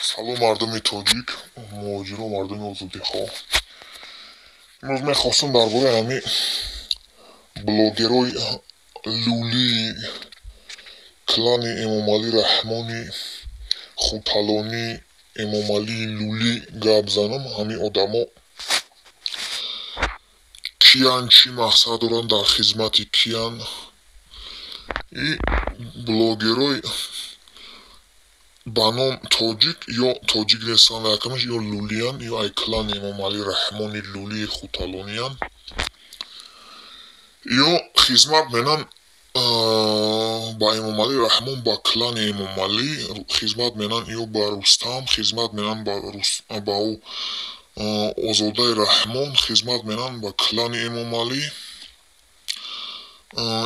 سلام مردم تاجیک مهاجر و مردم آزادی خواه امروز من خواستم درباره همین بلاگرای لولی کلان امامعلی رحمانی خوتلانی امامعلی لولی گپ زنم. همین آدما کیان چی مقصد دارن در خدمت کیان. این بلاگرای با نام تاجیک یا تاجیکستان رقمش یا لولیان یا ای کلان امامعلی رحمانی لولی خوتلانیان یا خدمت منن با امامعلی رحمان با کلان امامعلی خدمت منن یا با رستم خدمت منن با او آزاده رحمان خدمت منن با کلان امامعلی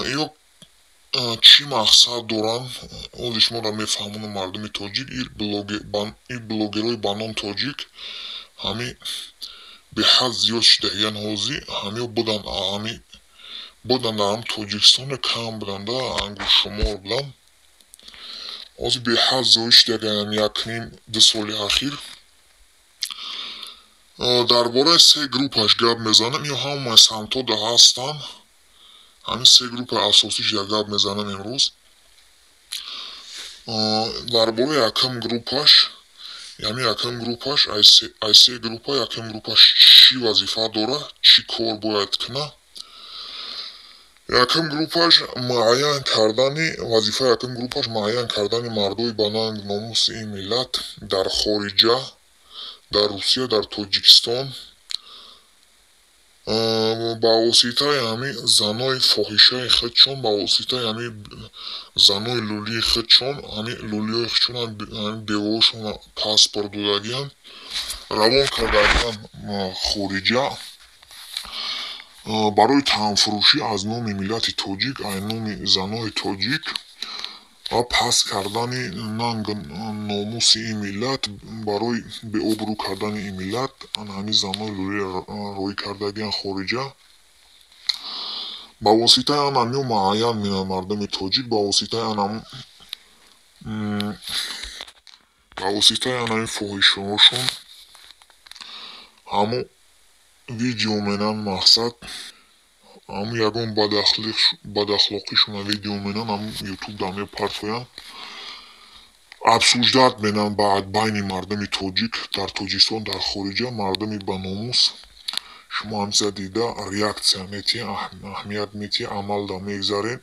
یا چی مقصد دارن اونش ما را میفهمونم مردم تاجیک. این بلاگرای با نام تاجیک همین به حد زیاد شدهیان هازی همین بودن در هم تاجیکستان کم بودن انگو شمار بودن از به حد زیاد شدهیان یکنیم 2 سال اخیر درباره 3 گروپش گپ میزنم یا همه سمتا ده هستن. همین 3 گروپ اساسیش در گپ میزنم امروز. درباره یکم گروپش یعنی یکم گروپش ای 3 گروپا یکم گروپش چی وظیفه داره چی کار باید کنه. یکم گروپش معین کردن وظیفه یکم گروپش معین کردن مردای با ننگ ناموس این ملت در خارجه در روسیه در تاجیکستان با واسطه همین زنای فاحشه خودشون با واسطه همین زنای لولی خودشون همین لولی خودشون بیوهاشون پاسپورت دادگیان روان کردگیان خارجه برای تنفروشی از نام ملت تاجیک از نام زنای تاجیک پس کردن ننگ ناموس این ملت برای به آبرو کردن این ملت همین زنای لولی روی کردگیان خارجه با واسطه همین معین میان مردم تاجیک با واسطه همین فاحشه هاشون همون ویدیو منن مقصد همون یکم بداخلاقیشون ویدیو منن همون یوتیوب دامه پرتویان افسوجدت منن بعد بین مردم تاجیک در تاجیکستان در خارجه مردم با ناموس شما همسه دیده ریاکسیا میتی اهمیت میتی عمل دا میگذارین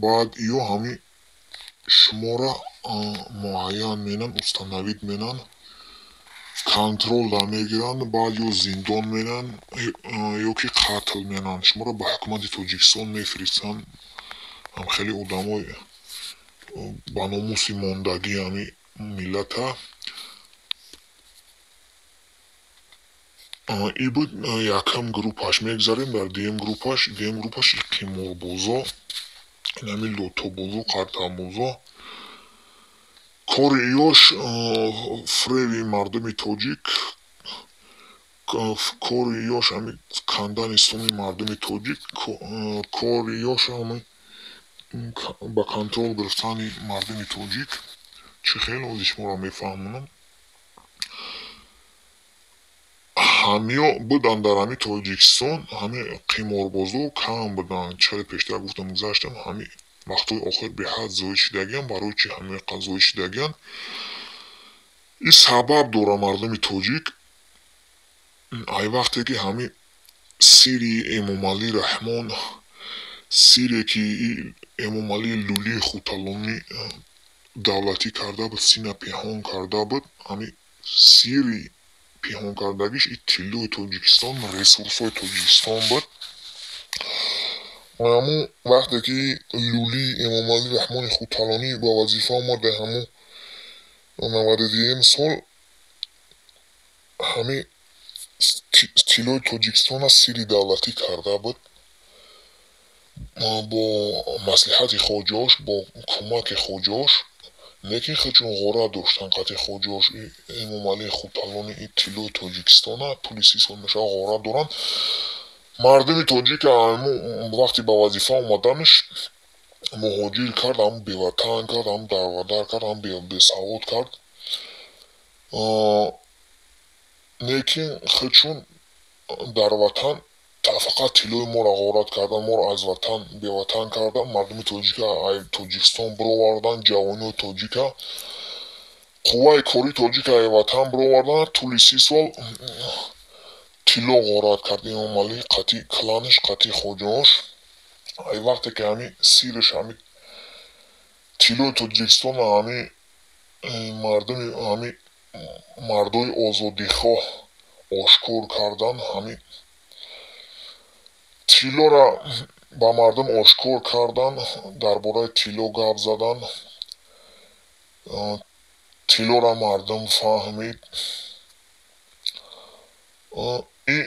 بعد یا همین شما را معین منن استنوید منن کنترل دا میگیرن بعد یا زندان منن یا که قتل منن شما را به حکومت تاجیکستان میفرستن. هم خیلی آدمای با ناموسی ماندگی همین ملت ای بود یکم گروپش میگذاریم. در دیم گروپش قیمار بازا همین لوتو بازا قرطن بازا کار ایاش فریوی مردم تاجیک کار ایاش همین کندن اسلامی مردم تاجیک کار ایاش همین با کنترل گرفتن مردم تاجیک چه خیلی ازش ما را میفهمونم. همین بودن در همین تاجیکستان همین قیمار بازو کم بودن چهل پیشتر گفتم گذاشتم همین وقتی آخر به حد زاید شدگیان برای چی همین قضای شدگیان این سبب داره مردم تاجیک ای وقتی که همین سیری امامعلی رحمان سیری که امامعلی لولی خوتلانی دولتی کرده بود سینه پیهان کرده بود همین سیری پیهان کردگیش این تیلوی تاجیکستان ریسورس های تاجیکستان بود. همون وقتی که لولی امامعلی رحمان خوتلانی با وظیفه آمده همون 92 سال همین تیلوی تاجیکستان سیری دولتی کرده بود با مصلحت خوجاش با کمک خوجاش لیکن خودشون غره داشتن قطع خوجاش امامعلی خوتلانی این تیلوی تاجیکستان پولیسی سالمشه غره دارن مردم تاجیک وقتی با وظیفه آمدنش муҳоҷир кард, ҳам беватан кард, ҳам дарвадар кард, ҳам бесавод кард. лекин худшун дар ватан фақат тиллои моро ғорат кардан, моро аз ватан беватан кардан, мардуми тоҷика тоҷикистон бировардан, ҷавониҳои тоҷика қувваи кори тоҷика ай ватан бировардан. тӯли 30 сол тилло ғорат кард Эмомалӣ қатӣ кланаш, қатӣ хоҷонош. ай вақте ки ҳами сирраш ҳами тиллои тоҷикистона ҳами мардуми ҳами мардои озодихоҳ ошкор кардан, ҳами тиллора ба мардум ошкор кардан, дар бораи тилло гап задан, тиллора мардум фаҳмид. и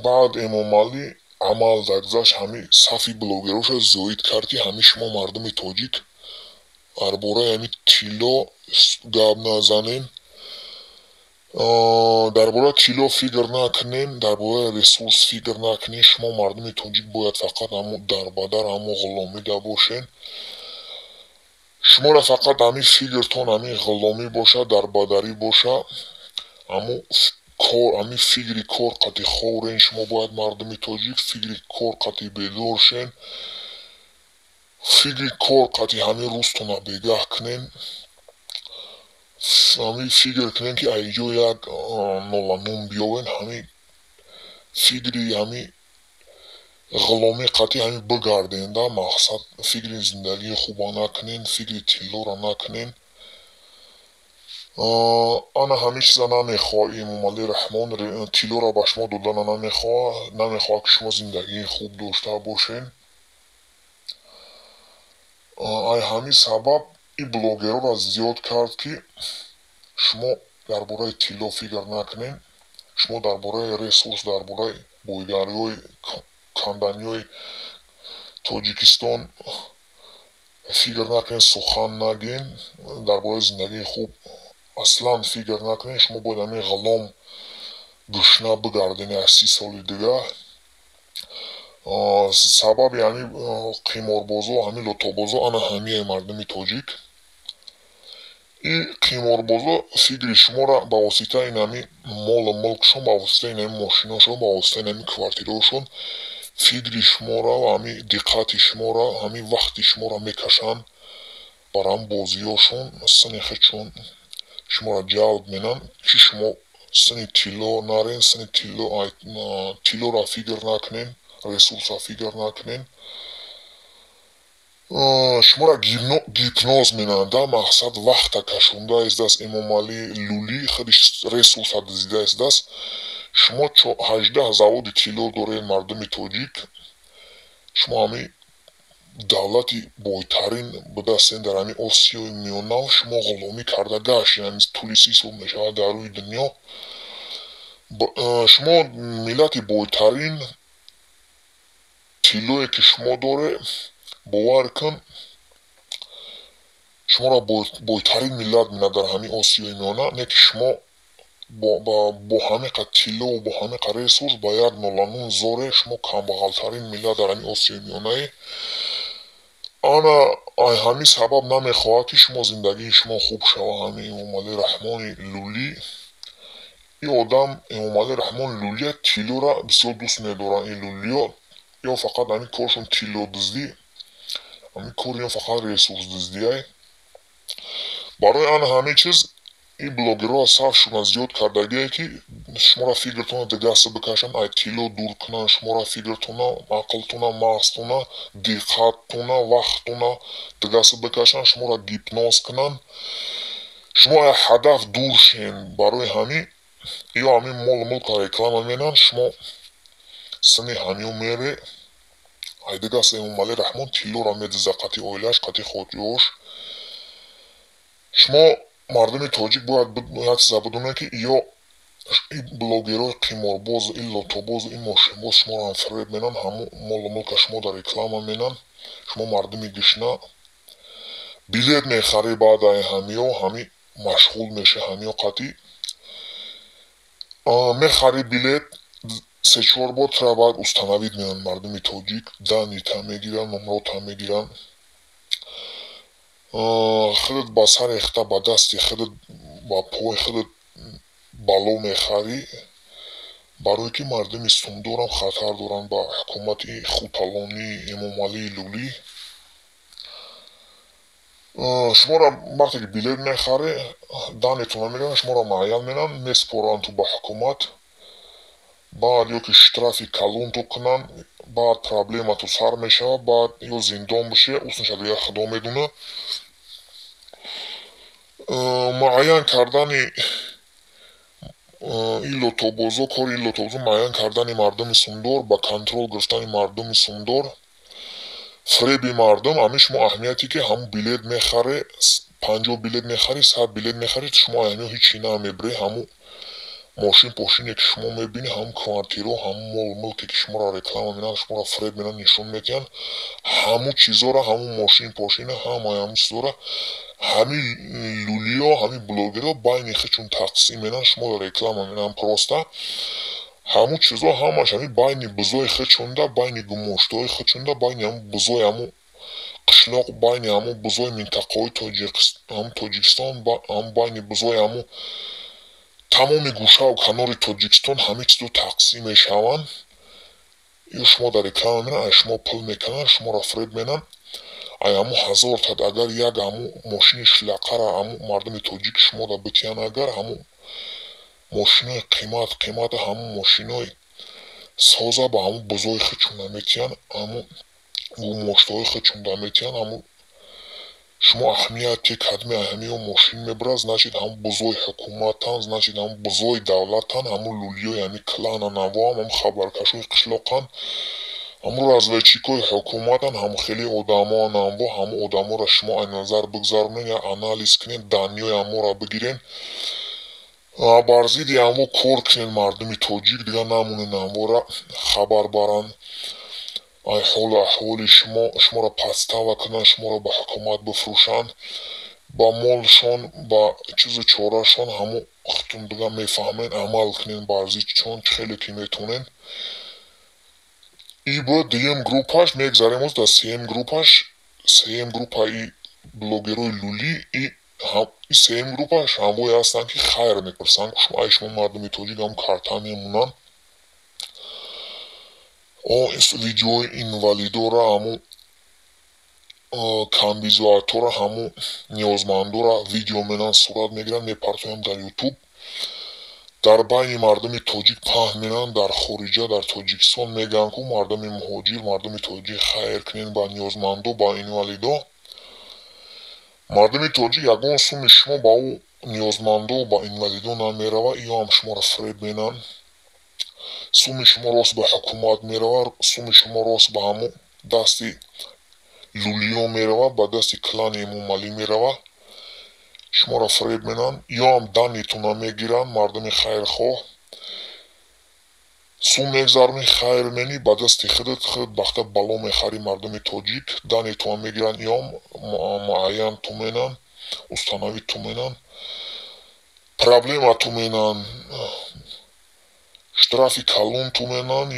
баъд Эмомалӣ амал дагзашт, ҳами сафи блогероша зоид кард ки ҳами шумо мардуми тоҷик дар бораи ҳами тилло гап назанен, дар бораи тилло фикр накунен, дар бораи ресурс фикр накунен. шумо мардуми тоҷик бояд фақат ҳамо дарбадар, ҳамо ғуломида бошен. шуморо фақат ҳами фикртон ҳами ғуломӣ боша, дарбадарӣ боша, ҳами фикри кор қатӣ хорен. шумо бояд мардуми тоҷик фикри кор қатӣ бедор шен, фикри кор қатӣ ҳами рӯзтона бегаҳ кунен, ҳами фикр кунен ки айҷо як ноламун биёвен. ҳами фикри ҳами ғуломӣ қатӣ ҳами бигарден да мақсад. фикри зиндагии хуба накунен, фикри тиллора накунен. ана ҳами чиза намехоҳад Эмомалӣ Раҳмон тиллора ба шумо додана намехоҳад ки шумо зиндагии хуб дошта бошен. ай ҳамин сабаб и блогерора зиёд кард ки шумо дар бораи тилло фикр накунен, шумо дар бораи ресурс, дар бораи бойгариҳои канданиҳои тоҷикистон фикр накунен, сухан нагӯен, дар бораи зиндагии хуб аслан фикр накунен. шумо бояд ҳамин ғулом гӯшна бигарден як 30 соли дига. сабаби ҳамин қиморбозо, ҳамин лотобозо ана ҳамияи мардуми тоҷик. и қиморбозо фикри шуморо ба воситаи ин ҳамин молу мулкшон, ба воситаи ин ҳамин мошиношон, ба воситаи ин ҳамин квартираҳошон фикри шуморо, ҳамин диққати шуморо, ҳамин вақти шуморо мекашанд бар ҳамин бозиҳошон. сини худшон шуморо ҷалб менанд ки шумо сини тилло нарен, сини тиллора фикр накунен, ресурса фикр накунен. шуморо гипноз менанд да мақсад вақта кашонда истааст. Эмомалӣ Лулӣ худиш ресурса дизида истааст. шумо 18 заводи тилло доред мардуми тоҷик. шумо ҳамин давлати бойтарин будастен дар ҳамин осиёи миёнав. шумо ғуломӣ карда гашт, яъне тӯли 30 сол мешавад дар рӯи дунё. шумо миллати бойтарин, тиллое ки шумо доре, бовар кун, шуморо бойтарин миллат менад дар ҳамин осиёи миёна. не ки шумо бо ҳамин қад тилло бо ҳамин қад ресурс ба як ноламун зоре, шумо камбағалтарин миллат дар ҳамин осиёи миёнае. ана ай ҳамин сабаб намехоҳад ки шумо зиндагии шумо хуб шавад. ҳамин Эмомалӣ Раҳмони Лулӣ, ин одам Эмомалӣ Раҳмони Лулия тиллора бисёр дӯст медоранд. ин лулиё ё фақат ҳамин коршон тилло дуздӣ, ҳамин кори ё фақат ресурс дуздиае. барои ана ҳамин чиз ин блогерҳоро сафшона зиёд кардагие ки шуморо фикртона дигаси бикашанд, ай тилло дур кунанд шуморо фикртона, ақлтона, мағзтона, диққаттона, вақтона дигаси бикашанд, шуморо гипноз кунанд, шумо ай ҳадаф дур шен. барои ҳамин ё ҳамин молу мулкро реклама менанд, шумо сини ҳамиё мере. ай дигаст Эмомалӣ Раҳмон тиллоро медиза, қатӣ оилааш, қатӣ хоҷош. шумо мардуми тоҷик бояд як чиза бидонед ки ё ин блогерҳои қиморбозу ин лотобозу ин мошинбоз шуморо ҳам фиреб менанд, ҳамон молу мулка шуморо реклама менанд. шумо мардуми гишна билет мехаред, баъд ай ҳамиё ҳамин машғул меша, ҳамиё қатӣ мехаред билет, 3-4 бор тра баъд установид менанд мардуми тоҷик, данита мегиранд, номрота мегиранд. خودت با سر اخته با دستی خودت با پای خودت بالو میخری برای که مردم سومدارم خطر دارن با حکومت خوطالانی امامعلی لولی. شما را وقتی که بلیط میخره دانتون میگن شما را معین میکنن میسپرن تو با حکومت بعد یا که штрафи калон то кунан баъд проблемату сар мешава баъд ё зиндон бише уснашад дигар худо медуна. муайян кардани ин лотобозо кори ин лотобозо муайян кардани мардуми сумдор ба контрол гирифтани мардуми сумдор фреби мардум ҳамин шумо аҳамияте ки ҳамун билет мехаре 50 билет мехари 100 билет мехари шумо аҳамиё ҳичи намебире ҳамун мошин пошине ки шумо мебинӣ ҳамун квартиро ҳамун мол мулке ки шуморо реклама менан шуморо фреб менан нишон медиҳанд ҳамун чизора ҳамун мошин пошина ҳамаи ҳамун чизора ҳамин лулиё ҳамин блогерҳо байни худшон тақсим менан шуморо реклама менан просто ҳамун чизо ҳамаш ҳамин байни бузои худшонда байни гумоштои худшонда байни ҳамун бузои ҳамун қишлоқ байни ҳамун бузои минтақаҳои тоҷикистон ҳамун байни бузои ҳамун тамоми гӯшаву канори тоҷикистон ҳамин чизо тақсим мешаванд. ё шумо дар реклама менан ай шумо пул мекунанд шуморо фреб менан ай ҳамун 1000 тад агар як ҳамун мошини шлақара ҳамун мардуми тоҷик шуморо битиҳанд агар ҳамун мошинои қимата ҳамун мошинои соза ба ҳамун бузои худшон наметиҳанд ҳамун гумоштои худшон наметиҳанд ҳамун шумо аҳамияте кадми аҳамиё мошин мебарад значит ҳамун бузои ҳукуматан значит ҳамун бузои давлатан ҳамун лулиёи ҳамин клана навоам ҳамун хабаркашои қишлоқан ҳамун разведчикои ҳукуматан ҳамун хеле одамоа наво ҳамун одаморо шумо ай назар бигзаронед я анализ кунед даниёи ҳамонро бигирен бар зидди ҳамон кор кунед мардуми тоҷик дигар намонед ҳамонро хабар баранд ай ҳолу аҳволи шуморо пастава кунанд шуморо ба ҳукумат бифурӯшанд ба молшон ба чизу чорашон ҳамон худтон дигар мефаҳмед амал кунед бар зиддшон хеле ки метонед. И буд дуюм группаш мегзарем оз дар сеюм группаи блогерои лулӣ и сеюм группаш ҳамвое ҳастанд ки хайр мепурсанд ай шумо мардуми тоҷик ҳамун карта мемунанд видеои инвалидора ҳамун камбизоатора ҳамун ниёзмандора видео менан сурат мегиранд мепартоянд дар ютуб дар байни мардуми тоҷик паҳн менанд дар хориҷа дар тоҷикистон мегӯянд ку мардуми муҳоҷир мардуми тоҷик хайр кунед ба ниёзмандо ба инвалидо. мардуми тоҷик ягон суми шумо ба ӯ ниёзмандо ба инвалидо намерава ё ҳам шуморо фреб менанд суми шумо рост ба ҳукумат мерава суми шумо рост ба ҳамун дасти лулиё мерава ба дасти клани эмомалӣ мерава шуморо фреб менанд ё ҳам данитона мегиранд мардуми хайрхоҳ сум мегзаронӣ хайр менӣ ба дасти худат бахта бало мехарӣ мардуми тоҷик данитона мегиранд ё ҳам муайян туменанд установи туменанд проблема туменанд штрафи калон туменанд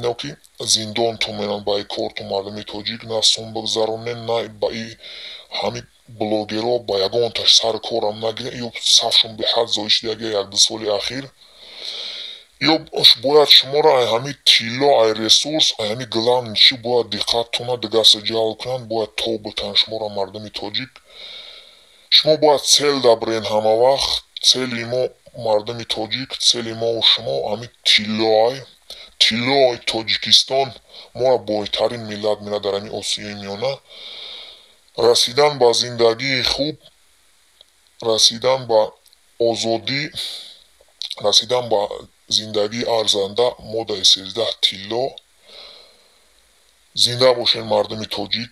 ё ки зиндон туменанд ба корту мардуми тоҷик на сум бигзаронед на ба ҳамин блогерҳо ба ягонташ сар корам нагиред ё сафшон беҳад зоид шуда як-ду соли ахир ё бояд шуморо ай ҳамин тилло ай ресурс ай ҳамин главни чи бояд диққаттона дигарса ҷалб кунанд бояд то битан шуморо мардуми тоҷик шумо бояд цел дабрен ҳама вақт цели мо мардуми тоҷик цели мову шумо ҳамин тиллои тоҷикистон моро бойтарин миллат менад дар ҳамин осиёи миёна расидан ба зиндагии хуб расидан ба озодӣ расидан ба зиндагии арзанда моддаи 13 тилло. зинда бошед мардуми тоҷик.